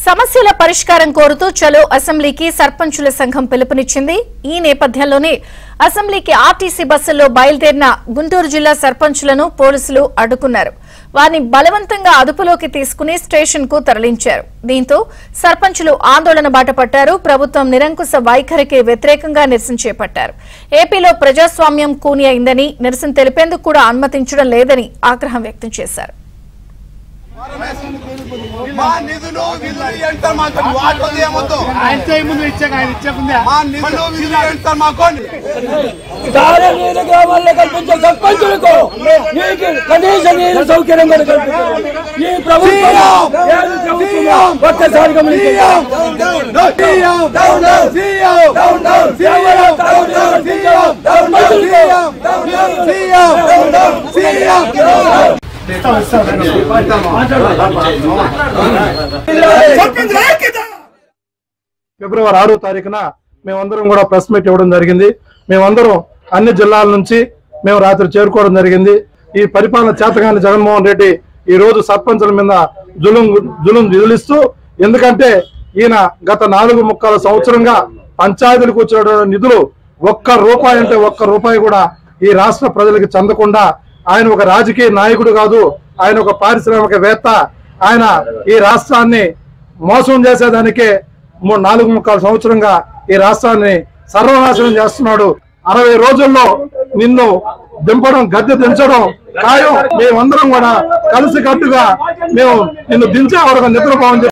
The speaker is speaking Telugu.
సమస్యల పరిష్కారం కోరుతూ చలో అసెంబ్లీకి సర్పంచుల సంఘం పిలుపునిచ్చింది. ఈ నేపథ్యంలోనే అసెంబ్లీకి ఆర్టీసీ బస్సుల్లో బయలుదేరిన గుంటూరు జిల్లా సర్పంచులను పోలీసులు అడ్డుకున్నారు. వారిని బలవంతంగా అదుపులోకి తీసుకుని స్టేషన్ కు తరలించారు. దీంతో సర్పంచులు ఆందోళన బాట పట్టారు. ప్రభుత్వం నిరంకుశ వైఖరికి వ్యతిరేకంగా నిరసన చేపట్టారు. ఏపీలో ప్రజాస్వామ్యం కూని అయిందని, నిరసన తెలిపేందుకు కూడా అనుమతించడం లేదని ఆగ్రహం వ్యక్తం చేశారు. గ్రామాల్లో కల్పించే సర్పంచులకు కనీస నీరు సౌకర్యం ఈ ప్రభుత్వం ఒక్కసారి ఫిబ్రవరి 6వ తారీఖున మేమందరం కూడా ప్రెస్ మీట్ ఇవ్వడం జరిగింది. మేమందరం అన్ని జిల్లాల నుంచి మేము రాత్రి చేరుకోవడం జరిగింది. ఈ పరిపాలన చేతగాని జగన్మోహన్ రెడ్డి ఈ రోజు సర్పంచుల మీద జులుం విధిలిస్తూ, ఎందుకంటే ఈయన గత 4.25 సంవత్సరంగా పంచాయతీలకు వచ్చిన నిధులు ₹1 అంటే ₹1 కూడా ఈ రాష్ట్ర ప్రజలకు చెందకుండా, ఆయన ఒక రాజకీయ నాయకుడు కాదు, ఆయన ఒక పారిశ్రామికవేత్త. ఆయన ఈ రాష్ట్రాన్ని మోసం చేసేదానికే 4.25 సంవత్సరంగా ఈ రాష్ట్రాన్ని సర్వనాశనం చేస్తున్నాడు. 60 రోజుల్లో నిన్ను దింపడం, గద్దె దించడం ఖాయం. మేమందరం కూడా కలిసి కట్టుగా మేము నిన్ను దించే వరకు నిద్రపోవని